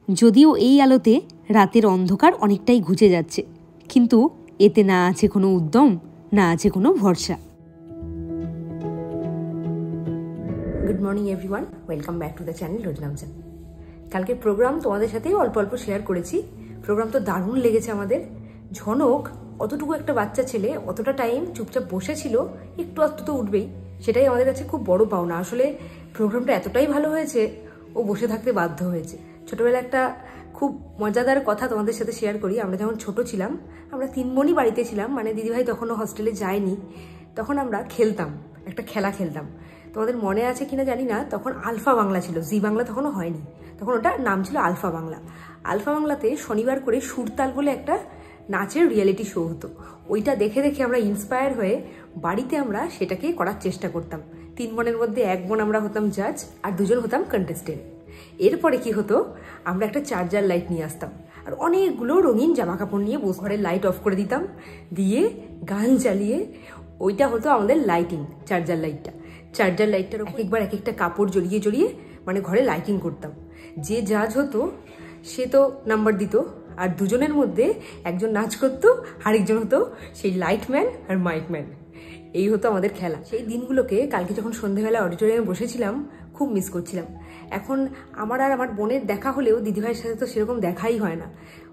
যদিও এই আলোতে রাতের অন্ধকার অনেকটাই ঘুচে যাচ্ছে, কিন্তু এতে না আছে কোনো উদ্যম, না আছে কোনো ভরসা। Good morning everyone, welcome back to the channel রোজনামচান। কালকের প্রোগ্রাম তোমাদের সাথেই অল্প অল্প শেয়ার করেছি। প্রোগ্রাম তো দারুণ লেগেছে আমাদের। ঝনক অতটুকু একটা বাচ্চা ছেলে অতটা টাইম চুপচাপ বসেছিল, একটু আধটু তো উঠবেই, সেটাই আমাদের কাছে খুব বড় পাওনা। আসলে প্রোগ্রামটা এতটাই ভালো হয়েছে, ও বসে থাকতে বাধ্য হয়েছে। ছোটবেলা একটা খুব মজাদার কথা তোমাদের সাথে শেয়ার করি। আমরা যখন ছোট ছিলাম, আমরা 3 বোনই বাড়িতে ছিলাম, মানে দিদিভাই তখনও হস্টেলে যায়নি। তখন আমরা খেলতাম, একটা খেলা খেলতাম। তোমাদের মনে আছে কিনা জানি না, তখন আলফা বাংলা ছিল, জি বাংলা তখনও হয়নি, তখন ওটা নাম ছিল আলফা বাংলা। আলফা বাংলাতে শনিবার করে সুরতাল বলে একটা নাচের রিয়েলিটি শো হতো। ওইটা দেখে দেখে আমরা ইন্সপায়ার হয়ে বাড়িতে আমরা সেটাকে করার চেষ্টা করতাম। 3 বোনের মধ্যে 1 বোন আমরা হতাম জাজ, আর 2 জন হতাম কন্টেস্টেন্ট। এরপরে কি হতো, আমরা একটা চার্জার লাইট নিয়ে আসতাম, আর অনেকগুলো রঙিন জামা কাপড় নিয়ে বসে ঘরের লাইট অফ করে দিতাম, দিয়ে গান চালিয়ে ওইটা হতো আমাদের লাইটিং। চার্জার লাইটটার একবার এক একটা কাপড় জড়িয়ে জড়িয়ে মানে ঘরে লাইটিং করতাম। যে জাজ হতো সে তো নাম্বার দিত, আর 2 জনের মধ্যে একজন নাচ করতো, আরেকজন হতো সেই লাইটম্যান আর মাইকম্যান। এই হতো আমাদের খেলা। সেই দিনগুলোকে কালকে যখন সন্ধ্যেবেলা অডিটোরিয়ামে বসেছিলাম খুব মিস করছিলাম। এখন আমার আর আমার বোনের দেখা হলেও দিদিভাইয়ের সাথে তো সেরকম দেখাই হয় না।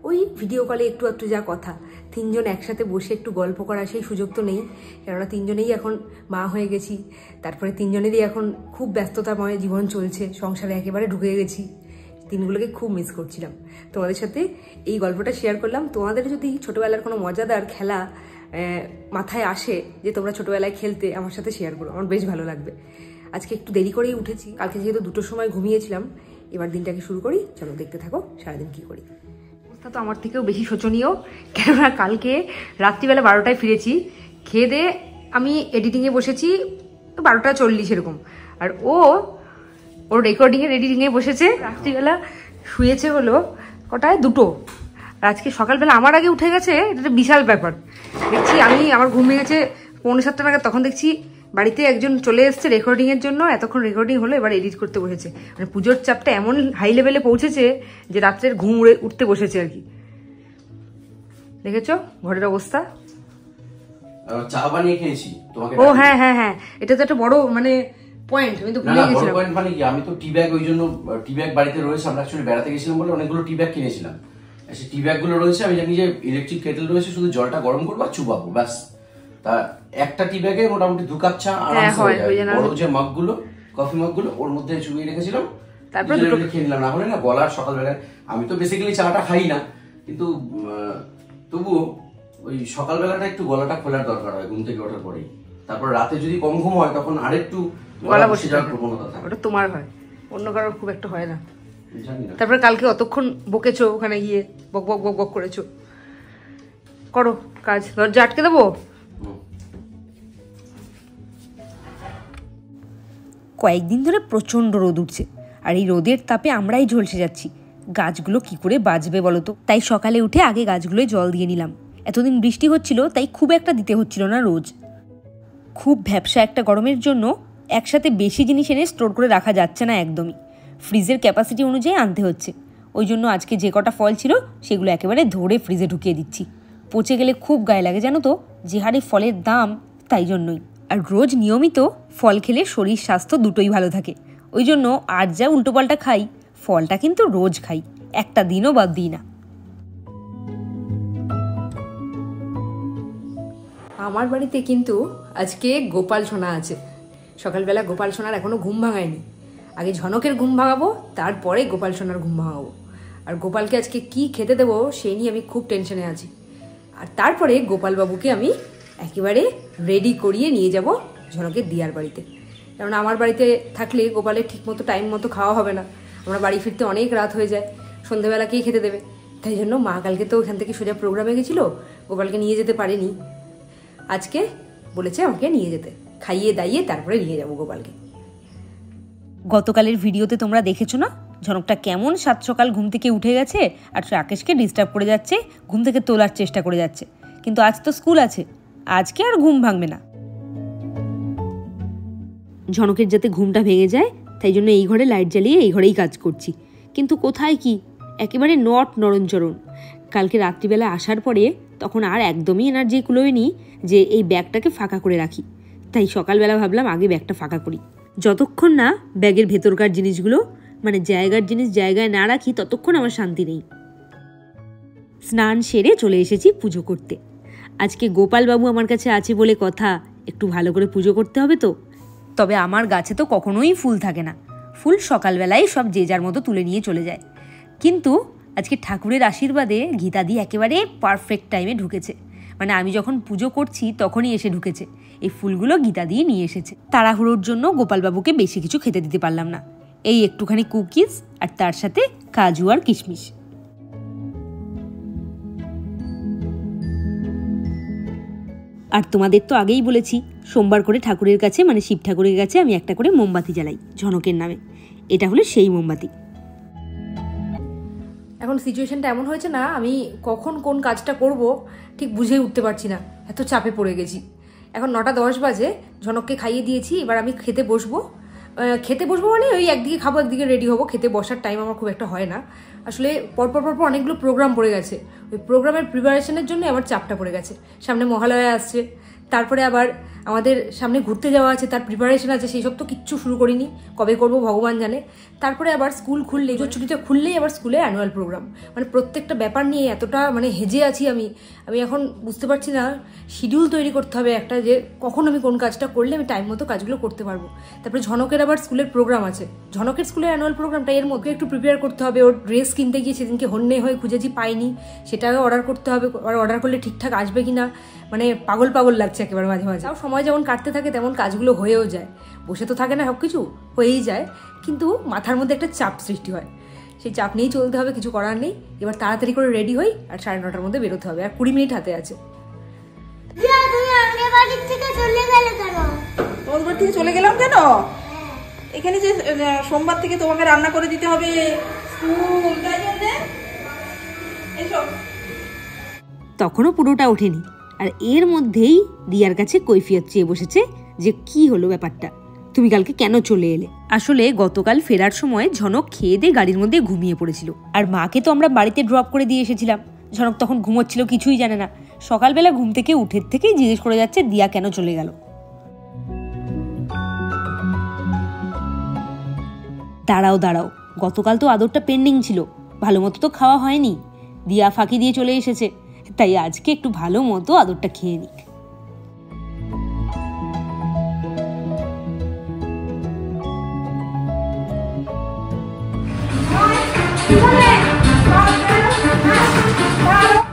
ওই ভিডিও কলে একটু একটু যা কথা, 3 জন একসাথে বসে একটু গল্প করা সেই সুযোগ তো নেই, কেননা 3 জনেই এখন মা হয়ে গেছি। তারপরে 3 জনেরই এখন খুব ব্যস্ততাময় জীবন চলছে, সংসারে একেবারে ঢুকে গেছি। দিনগুলোকে খুব মিস করছিলাম। তোমাদের সাথে এই গল্পটা শেয়ার করলাম। তোমাদের যদি ছোটবেলার কোনো মজাদার খেলা মাথায় আসে যে তোমরা ছোটবেলায় খেলতে, আমার সাথে শেয়ার করো, আমার বেশ ভালো লাগবে। আজকে একটু দেরি করেই উঠেছি, কালকে যেহেতু 2টোর সময় ঘুমিয়েছিলাম। এবার দিনটাকে শুরু করি, চলো দেখতে থাকো সারাদিন কি করি। অবস্থা তো আমার থেকেও বেশি শোচনীয়, কেননা কালকে রাত্রিবেলা 12টায় ফিরেছি। খেয়ে দিয়ে আমি এডিটিংয়ে বসেছি 12টা 40 এরকম, আর ওর রেকর্ডিংয়ের এডিটিংয়ে বসেছে। রাত্রিবেলা শুয়েছে হলো কটায়, 2টো। আর আজকে সকালবেলা আমার আগে উঠে গেছে, এটা একটা বিশাল ব্যাপার। দেখছি আমার ঘুম ভেঙেছে 6:45 নাগাদ, তখন দেখছি বাড়িতে একজন চলে এসছে রেকর্ডিংয়ের জন্য। এতক্ষণ রেকর্ডিং হলো, এবার এডিট করতে বসেছে। মানে পুজোর চাপটা এমন হাই লেভেলে পৌঁছেছে যে রাত্রের ঘুম উঠতে বসেছে আর কি। দেখেছো ঘরের অবস্থা। চা বানিয়ে খেয়েছি তোমাকে। ও হ্যাঁ হ্যাঁ হ্যাঁ, এটা তো একটা বড় মানে পয়েন্ট, আমি তো ভুলে গেছিলাম। পয়েন্ট মানে কি, আমি তো টি ব্যাগ, ওই জন্য টি ব্যাগ বাড়িতে রয়েছে। আমরা অ্যাকচুয়ালি বেড়াতে গেছিলাম বলে অনেকগুলো টি ব্যাগ কিনেছিলাম। সেই টি ব্যাগ গুলো রয়েছে, আমি জানি যে ইলেকট্রিক কেটেল রয়েছে, শুধু জলটা গরম করবো আর চুবাবো, ব্যাস। তা একটা টি ব্যাগে মোটামুটি 2 কাপ চা আরামসে হয়ে যায়। বড় যে মগগুলো, কফি মগগুলো, ওর মধ্যে চুবিয়ে রেখেছিলাম, তারপরে খেয়ে নিলাম। না হলে না গলার সকালবেলায়, আমি তো বেসিক্যালি চাটা খাই না, কিন্তু তবুও ওই সকালবেলাটা একটু গলাটা খোলার দরকার হয় ঘুম থেকে ওঠার পরেই। তারপর রাতে যদি কম ঘুম হয় তখন আরেকটু গলা বসে যাওয়ার প্রবণতা থাকে। ওটা তোমার হয়, অন্য কারোর খুব একটা হয় না। তারপরে কালকে অতক্ষণ বকেছো, ওখানে গিয়ে বক বক বক বক করেছো। করো কাজ, দরজা আটকে দেবো। কয়েকদিন ধরে প্রচণ্ড রোদ উঠছে, আর এই রোদের তাপে আমরাই ঝলসে যাচ্ছি। গাছগুলো কি করে বাঁচবে বলো তো? তাই সকালে উঠে আগে গাছগুলোয় জল দিয়ে নিলাম। এতদিন বৃষ্টি হচ্ছিল, তাই খুব একটা দিতে হচ্ছিল না রোজ। খুব ভ্যাপসা একটা গরমের জন্য একসাথে বেশি জিনিস এনে স্টোর করে রাখা যাচ্ছে না একদমই, ফ্রিজের ক্যাপাসিটি অনুযায়ী আনতে হচ্ছে। ওই জন্য আজকে যে কটা ফল ছিল সেগুলো একেবারে ধরে ফ্রিজে ঢুকিয়ে দিচ্ছি। পচে গেলে খুব গায়ে লাগে জানো তো, যে হারে ফলের দাম, তাই জন্যই। আর রোজ নিয়মিত ফল খেলে শরীর স্বাস্থ্য দুটোই ভালো থাকে। ওই জন্য আর যা উল্টোপাল্টা খাই, ফলটা কিন্তু রোজ খাই, একটা দিনও বাদ দিই না। আমার বাড়িতে কিন্তু আজকে গোপাল সোনা আছে। সকালবেলা গোপাল সোনার এখনো ঘুম ভাঙায়নি। আগে ঝনকের ঘুম ভাঙাবো, তারপরে গোপাল সোনার ঘুম ভাঙাবো। আর গোপালকে আজকে কি খেতে দেবো সেই নিয়ে আমি খুব টেনশনে আছি। আর তারপরে গোপাল বাবুকে আমি একেবারে রেডি করিয়ে নিয়ে যাব ঝনকের দিয়ার বাড়িতে। কারণ আমার বাড়িতে থাকলে গোপালের ঠিক মতো টাইম মতো খাওয়া হবে না, আমরা বাড়ি ফিরতে অনেক রাত হয়ে যায়, সন্ধ্যেবেলা কে খেতে দেবে? তাই জন্য মা কালকে তো ওখান থেকে সোজা প্রোগ্রামে গেছিলো, গোপালকে নিয়ে যেতে পারেনি। আজকে বলেছে আমাকে নিয়ে যেতে, খাইয়ে দাইয়ে তারপরে নিয়ে যাবো গোপালকে। গতকালের ভিডিওতে তোমরা দেখেছো না ঝনকটা কেমন সাত সকাল ঘুম থেকে উঠে গেছে, আর রাকেশকে ডিস্টার্ব করে যাচ্ছে, ঘুম থেকে তোলার চেষ্টা করে যাচ্ছে। কিন্তু আজ তো স্কুল আছে, আজকে আর ঘুম ভাঙবে না। ঝনকের যাতে ঘুমটা ভেঙে যায় তাই জন্য এই ঘরে লাইট জ্বালিয়ে এই ঘরেই কাজ করছি। কিন্তু কোথায় কি, একেবারে নরঞ্চরণ। কালকে রাত্রিবেলা আসার পরে তখন আর একদমই এনার্জি কুলোয়নি যে এই ব্যাগটাকে ফাঁকা করে রাখি, তাই সকালবেলা ভাবলাম আগে ব্যাগটা ফাঁকা করি। যতক্ষণ না ব্যাগের ভেতরকার জিনিসগুলো মানে জায়গার জিনিস জায়গায় না রাখি ততক্ষণ আমার শান্তি নেই। স্নান সেরে চলে এসেছি পুজো করতে। আজকে গোপালবাবু আমার কাছে আছে বলে কথা, একটু ভালো করে পুজো করতে হবে তো। তবে আমার গাছে তো কখনোই ফুল থাকে না, ফুল সকালবেলায় সব যে যার মতো তুলে নিয়ে চলে যায়। কিন্তু আজকে ঠাকুরের আশীর্বাদে গীতাদি একেবারে পারফেক্ট টাইমে ঢুকেছে, মানে আমি যখন পুজো করছি তখনই এসে ঢুকেছে। এই ফুলগুলো গীতাদি নিয়ে এসেছে। তাড়াহুড়োর জন্য গোপালবাবুকে বেশি কিছু খেতে দিতে পারলাম না, এই একটুখানি কুকিজ আর তার সাথে কাজু আর কিশমিশ। আর তোমাদের তো আগেই বলেছি সোমবার করে ঠাকুরের কাছে মানে শিব ঠাকুরের কাছে আমি একটা করে মোমবাতি জ্বালাই ঝনকের নামে। এটা হলো সেই মোমবাতি। এখন সিচুয়েশনটা এমন হয়েছে না, আমি কখন কোন কাজটা করব ঠিক বুঝেই উঠতে পারছি না, এত চাপে পড়ে গেছি। এখন 9টা 10 বাজে, ঝনককে খাইয়ে দিয়েছি, এবার আমি খেতে বসবো মানে ওই একদিকে খাবো একদিকে রেডি হবো। খেতে বসার টাইম আমার খুব একটা হয় না আসলে, পরপর অনেকগুলো প্রোগ্রাম পড়ে গেছে, ওই প্রোগ্রামের প্রিপারেশনের জন্য আবার চাপটা পড়ে গেছে। সামনে মহালয়া আসছে, তারপরে আবার আমাদের সামনে ঘুরতে যাওয়া আছে, তার প্রিপারেশন আছে, সেই সব তো কিচ্ছু শুরু করিনি, কবে করব ভগবান জানে। তারপরে আবার স্কুল খুললেই, ছুটিটা খুললেই আবার স্কুলে অ্যানুয়াল প্রোগ্রাম, মানে প্রত্যেকটা ব্যাপার নিয়ে এতটা মানে হেজে আছি আমি এখন বুঝতে পারছি না। শিডিউল তৈরি করতে হবে একটা, যে কখন আমি কোন কাজটা করলে আমি টাইম মতো কাজগুলো করতে পারবো। তারপরে ঝনকের আবার স্কুলের প্রোগ্রাম আছে, ঝনকের স্কুলের অ্যানুয়াল প্রোগ্রামটা, এর মধ্যে একটু প্রিপেয়ার করতে হবে। ওর ড্রেস কিনতে গিয়ে সেদিনকে হন্যে হয়ে খুঁজেছি, পাইনি, সেটাও অর্ডার করতে হবে। আর অর্ডার করলে ঠিকঠাক আসবে কিনা মানে পাগল লাগছে একেবারে মাঝে মাঝে। তাও সময় যেমন কাটতে থাকে তেমন কাজগুলো হয়েও যায়, বসে তো থাকে না, সব কিছু হয়েই যায়, কিন্তু মাথার মধ্যে একটা চাপ সৃষ্টি হয়। সেই চাপ নিয়েই চলতে হবে, কিছু করার নেই। এবার তাড়াতাড়ি করে রেডি হই, আর 9:30টার মধ্যে বেরোতে হবে, আর 20 মিনিট হাতে আছে। ওর বাড়ি থেকে চলে গেলাম কেন? এখানে যে সোমবার থেকে তোমাকে রান্না করে দিতে হবে স্কুল, তাই জন্য এসব। তখনও পুরোটা ওঠেনি, আর এর মধ্যেই দিয়ার কাছে কৈফিয়ত চেয়ে বসেছে যে কি হলো ব্যাপারটা, তুমি কালকে কেন চলে এলে। আসলে গতকাল ফেরার সময় ঝনক খেয়ে দিয়ে গাড়ির মধ্যে ঘুমিয়ে পড়েছিল, আর মাকে তো আমরা বাড়িতে ড্রপ করে দিয়ে এসেছিলাম। ঝনক তখন ঘুমোচ্ছিল, কিছুই জানে না। সকালবেলা ঘুম থেকে উঠের থেকেই জিজ্ঞেস করে যাচ্ছে দিয়া কেন চলে গেল। দাঁড়াও, গতকাল তো আদরটা পেন্ডিং ছিল, ভালো মতো তো খাওয়া হয়নি, দিয়া ফাঁকি দিয়ে চলে এসেছে, তাই আজকে একটু ভালো মতো আদরটা খেয়ে নিক।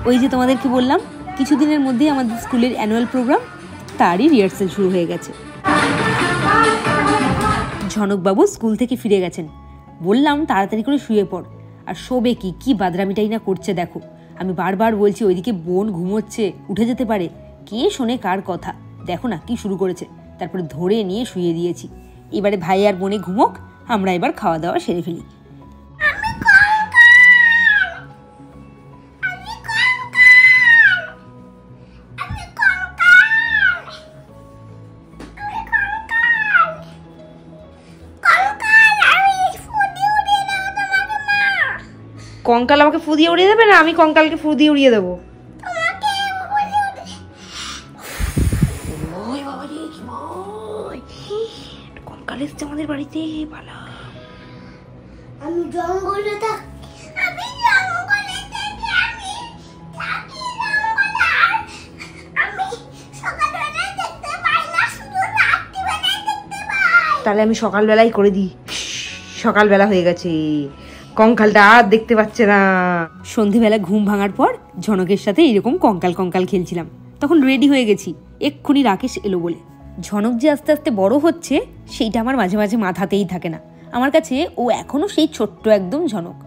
ওই যে তোমাদেরকে বললাম কিছুদিনের মধ্যেই আমাদের স্কুলের অ্যানুয়াল প্রোগ্রাম, তারই রিহার্সাল শুরু হয়ে গেছে। ঝনকবাবু স্কুল থেকে ফিরে গেছেন, বললাম তাড়াতাড়ি করে শুয়ে পড়, আর শোবে কি বাদরামিটাই না করছে দেখো। আমি বারবার বলছি ওইদিকে বোন ঘুমোচ্ছে, উঠে যেতে পারে, কে শোনে কার কথা, দেখো না কি শুরু করেছে। তারপরে ধরে নিয়ে শুয়ে দিয়েছি। এবারে ভাই আর বোনে ঘুমোক, আমরা এবার খাওয়া দাওয়া সেরে ফেলি। কঙ্কাল আমাকে ফু দিয়ে উড়িয়ে দেবে না আমি কঙ্কালকে ফু দিয়ে উড়িয়ে দেবো? কঙ্কাল এসছে আমাদের বাড়িতে, পালা। আমি জঙ্গলে থাকি, তাহলে আমি সকালবেলাই করে দিই। সকালবেলা হয়ে গেছে, কঙ্কালটা আর দেখতে পাচ্ছে না। সন্ধেবেলা ঘুম ভাঙার পর ঝনকের সাথে এরকম কঙ্কাল খেলছিলাম, তখন রেডি হয়ে গেছি, এক্ষুনি রাকেশ এলো বলে। ঝনক যে আস্তে আস্তে বড় হচ্ছে সেইটা আমার মাঝে মাঝে মাথাতেই থাকে না। আমার কাছে ও এখনো সেই ছোট্ট একদম ঝনক,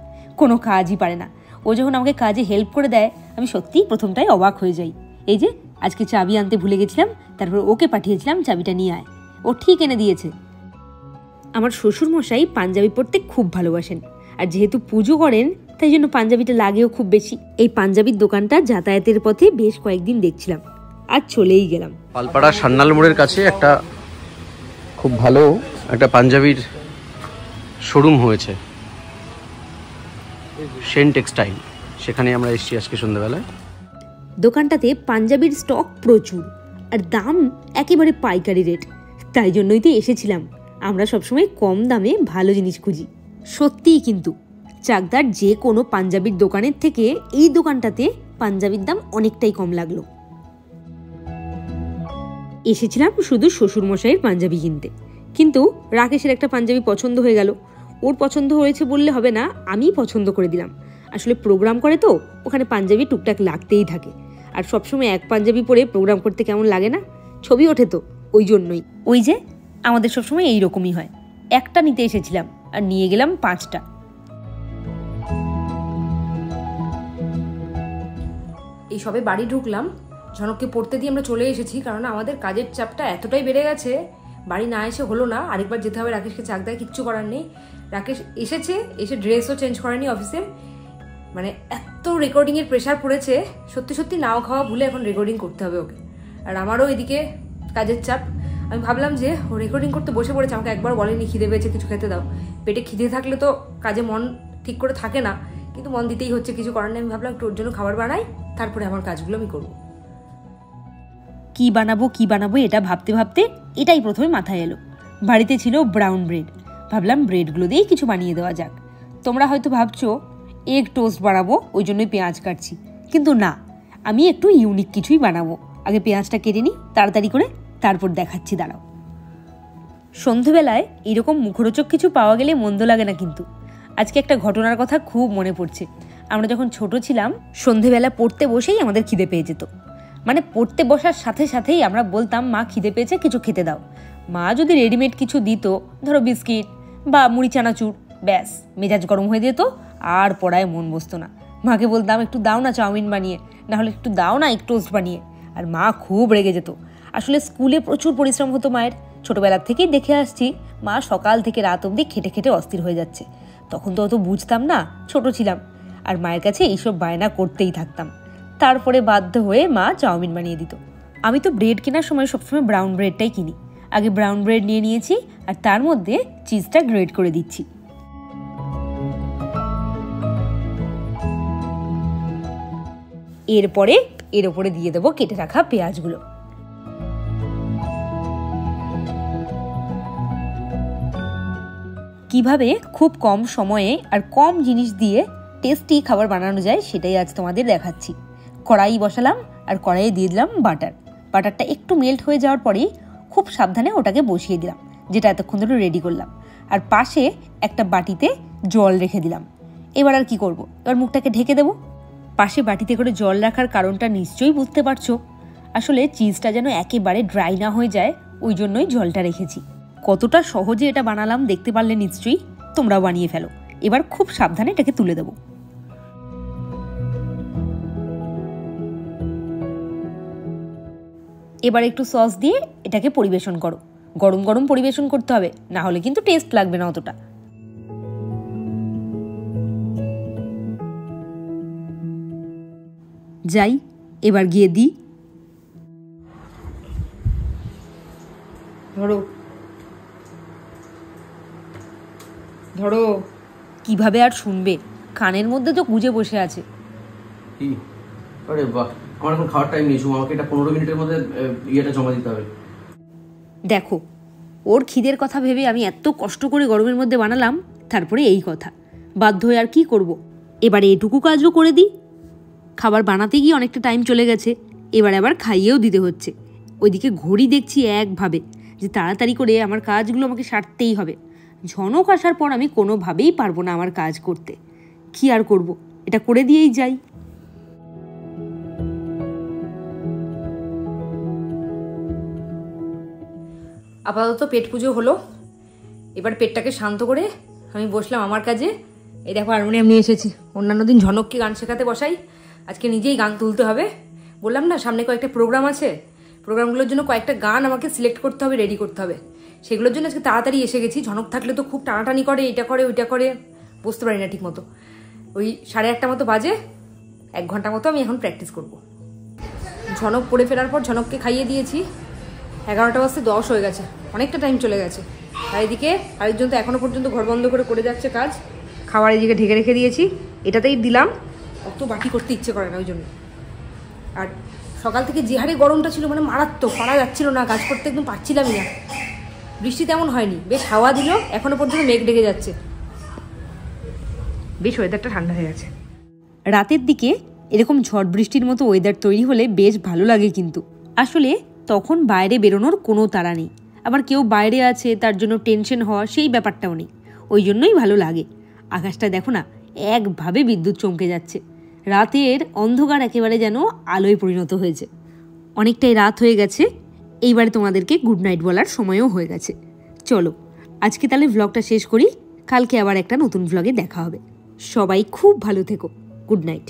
কোনো কাজই পারে না। ও যখন আমাকে কাজে হেল্প করে দেয় আমি সত্যিই প্রথমটাই অবাক হয়ে যাই। এই যে আজকে চাবি আনতে ভুলে গেছিলাম, তারপর ওকে পাঠিয়েছিলাম চাবিটা নিয়ে আয়, ও ঠিক এনে দিয়েছে। আমার শ্বশুরমশাই পাঞ্জাবি পরতে খুব ভালোবাসেন, আর যেহেতু পুজো করেন তাই জন্য পাঞ্জাবিটা লাগেও খুব বেশি। এই পাঞ্জাবির দোকানটা যাতায়াতের পথে বেশ কয়েকদিন দেখছিলাম, আর চলেই গেলাম। পালপাড়া সান্নাল মোড়ের কাছে একটা খুব ভালো একটা পাঞ্জাবির শোরুম হয়েছে, সেন টেক্সটাইল, সেখানে আমরা এসেছি আজকে সন্ধ্যাবেলায়। দোকানটাতে পাঞ্জাবির স্টক প্রচুর আর দাম একেবারে পাইকারি রেট, তাই জন্যই তো এসেছিলাম। আমরা সবসময় কম দামে ভালো জিনিস খুঁজি। সত্যিই কিন্তু চাকদার যে কোনো পাঞ্জাবির দোকানের থেকে এই দোকানটাতে পাঞ্জাবির দাম অনেকটাই কম লাগলো। এসেছিলাম শুধু শ্বশুরমশাইয়ের পাঞ্জাবি কিনতে, কিন্তু রাকেশের একটা পাঞ্জাবি পছন্দ হয়ে গেল। ওর পছন্দ হয়েছে বললে হবে না, আমিই পছন্দ করে দিলাম। আসলে প্রোগ্রাম করে তো, ওখানে পাঞ্জাবি টুকটাক লাগতেই থাকে। আর সবসময় এক পাঞ্জাবি পরে প্রোগ্রাম করতে কেমন লাগে না, ছবি ওঠে তো, ওই জন্যই। ওই যে আমাদের সবসময় এইরকমই হয়, একটা নিতে এসেছিলাম আর নিয়ে গেলাম 5টা। এই সবে বাড়ি ঢুকলাম, ঝনককে পড়তে দিয়ে আমরা চলে এসেছি, কারণ আমাদের কাজের চাপটা এতটাই বেড়ে গেছে, বাড়ি না এসে হলো না। আরেকবার যেতে হবে রাকেশকে চাকদায়, কিচ্ছু করার নেই। রাকেশ এসেছে, এসে ড্রেসও চেঞ্জ করেনি অফিসের। মানে এত রেকর্ডিংয়ের প্রেশার পড়েছে, সত্যি সত্যি নাও খাওয়া ভুলে এখন রেকর্ডিং করতে হবে ওকে। আর আমারও এদিকে কাজের চাপ। আমি ভাবলাম যে ও রেকর্ডিং করতে বসে পড়েছে, আমাকে একবার বলেনি খিদে পেয়েছে কিছু খেতে দাও। পেটে খিদে থাকলে তো কাজে মন ঠিক করে থাকে না, কিন্তু মন দিতেই হচ্ছে, কিছু করার নেই। আমি ভাবলাম একটু ওর জন্য খাবার বানাই, তারপরে আমার কাজগুলো আমি করবো। কি বানাবো এটা ভাবতে ভাবতে এটাই প্রথমে মাথায় এলো। বাড়িতে ছিল ব্রাউন ব্রেড, ভাবলাম ব্রেডগুলো দিয়েই কিছু বানিয়ে দেওয়া যাক। তোমরা হয়তো ভাবছো এগ টোস্ট বানাবো, ওই জন্যই পেঁয়াজ কাটছি, কিন্তু না, আমি একটু ইউনিক কিছুই বানাবো। আগে পেঁয়াজটা কেটে নিই তাড়াতাড়ি করে, তারপর দেখাচ্ছি, দাঁড়াও। সন্ধেবেলায় এরকম মুখরোচক কিছু পাওয়া গেলে মন্দ লাগে না কিন্তু। আজকে একটা ঘটনার কথা খুব মনে পড়ছে। আমরা যখন ছোট ছিলাম, সন্ধেবেলা পড়তে বসেই আমাদের খিদে পেয়ে যেত। মানে পড়তে বসার সাথে সাথেই আমরা বলতাম, মা খিদে পেয়েছে, কিছু খেতে দাও। মা যদি রেডিমেড কিছু দিত, ধরো বিস্কিট বা মুড়ি চানাচুর, ব্যাস মেজাজ গরম হয়ে যেত, আর পড়ায় মন বসতো না। মাকে বলতাম একটু দাও না চাউমিন বানিয়ে, না হলে একটু দাও না এগ টোস্ট বানিয়ে, আর মা খুব রেগে যেত। আসলে স্কুলে প্রচুর পরিশ্রম হতো মায়ের, ছোটবেলার থেকেই দেখে আসছি মা সকাল থেকে রাত অবধি খেটে খেটে অস্থির হয়ে যাচ্ছে। তখন তো অত বুঝতাম না, ছোট ছিলাম, আর মায়ের কাছে এইসব বায়না করতেই থাকতাম। তারপরে বাধ্য হয়ে মা চাউমিন বানিয়ে দিত। আমি তো ব্রেড কেনার সময় সবসময় ব্রাউন ব্রেডটাই কিনি। আগে ব্রাউন ব্রেড নিয়ে নিয়েছি, আর তার মধ্যে চিজটা গ্রেট করে দিচ্ছি। এরপরে এর ওপরে দিয়ে দেবো কেটে রাখা পেঁয়াজগুলো। কিভাবে খুব কম সময়ে আর কম জিনিস দিয়ে টেস্টি খাবার বানানো যায় সেটাই আজ তোমাদের দেখাচ্ছি। কড়াই বসালাম, আর কড়াইয়ে দিয়ে দিলাম বাটার। বাটারটা একটু মেল্ট হয়ে যাওয়ার পরেই খুব সাবধানে ওটাকে বসিয়ে দিলাম, যেটা এতক্ষণ ধরে রেডি করলাম। আর পাশে একটা বাটিতে জল রেখে দিলাম। এবার আর কি করব, এবার মুখটাকে ঢেকে দেবো। পাশে বাটিতে করে জল রাখার কারণটা নিশ্চয়ই বুঝতে পারছো। আসলে চিজটা যেন একেবারে ড্রাই না হয়ে যায়, ওই জন্যই জলটা রেখেছি। কতটা সহজে এটা বানালাম দেখতে পারলে নিশ্চয়ই তোমরাও বানিয়ে ফেলো। এবার খুব সাবধানে এটাকে তুলে দেবো। এবার একটু সস দিয়ে এটাকে পরিবেশন করো। গরম গরম পরিবেশন করতে হবে, না হলে কিন্তু টেস্ট লাগবে না অতটা। যাই, এবার গিয়ে দিই। ধরো ধরো। কিভাবে আর শুনবে, কানের মধ্যে তো গুজে বসে আছে। আরে বাহ, আমার এখন খাওয়ার টাইম নেই, আমাকে এটা 15 মিনিটের মধ্যে ইয়েটা জমা দিতে হবে। দেখো, ওর খিদের কথা ভেবে আমি এত কষ্ট করে গরমের মধ্যে বানালাম, তারপরে এই কথা। বাধ্য হয়ে আর কি করব, এবারে এটুকু কাজও করে দিই। খাবার বানাতে গিয়ে অনেকটা টাইম চলে গেছে, এবার আবার খাইয়েও দিতে হচ্ছে। ওইদিকে ঘড়ি দেখছি একভাবে, যে তাড়াতাড়ি করে আমার কাজগুলো আমাকে সারতেই হবে। ঝনক আসার পর আমি কোনোভাবেই পারবো না আমার কাজ করতে। কি আর করব, এটা করে দিয়েই যাই। আপাতত পেট পুজো হলো, এবার পেটটাকে শান্ত করে আমি বসলাম আমার কাজে। এই দেখো হারমোনিয়াম নিয়ে এসেছি। অন্যান্য দিন ঝনককে গান শেখাতে বসাই, আজকে নিজেই গান তুলতে হবে। বললাম না সামনে কয়েকটা প্রোগ্রাম আছে, প্রোগ্রামগুলোর জন্য কয়েকটা গান আমাকে সিলেক্ট করতে হবে, রেডি করতে হবে। সেগুলোর জন্য আজকে তাড়াতাড়ি এসে গেছি। ঝনক থাকলে তো খুব টানাটানি করে, এটা করে ওইটা করে, বুঝতে পারি না ঠিক মতো। ওই 1:30 মতো বাজে, 1 ঘন্টা মতো আমি এখন প্র্যাকটিস করব। ঝনক পড়ে ফেরার পর ঝনককে খাইয়ে দিয়েছি। 11টা বাজতে 10 হয়ে গেছে, অনেকটা টাইম চলে গেছে। আর এদিকে আরেকজন তো এখনো পর্যন্ত ঘর বন্ধ করে যাচ্ছে কাজ। খাবার এদিকে ঢেকে রেখে দিয়েছি। এটাতেই দিলাম, অত বাকি করতে ইচ্ছে করে না ওই জন্য। আর সকাল থেকে যে হারে গরমটা ছিল মানে মারাত্মক, পারা যাচ্ছিল না, কাজ করতে একদম পারছিলামই না। বৃষ্টি তেমন হয়নি, বেশ হাওয়া দিল, এখনো পর্যন্ত মেঘ ডেকে যাচ্ছে, বেশ ওয়েদারটা ঠান্ডা হয়ে গেছে। রাতের দিকে এরকম ঝড় বৃষ্টির মতো ওয়েদার তৈরি হলে বেশ ভালো লাগে, কিন্তু আসলে তখন বাইরে বেরোনোর কোনো তাড়া নেই, আবার কেউ বাইরে আছে তার জন্য টেনশন হওয়া সেই ব্যাপারটাও নেই, ওই জন্যই ভালো লাগে। আকাশটা দেখো না, একভাবে বিদ্যুৎ চমকে যাচ্ছে, রাতের অন্ধকার একেবারে যেন আলোয় পরিণত হয়েছে। অনেকটাই রাত হয়ে গেছে, এইবারে তোমাদেরকে গুড নাইট বলার সময়ও হয়ে গেছে। চলো আজকে তাহলে ভ্লগটা শেষ করি, কালকে আবার একটা নতুন ভ্লগে দেখা হবে। সবাই খুব ভালো থেকো, গুড নাইট।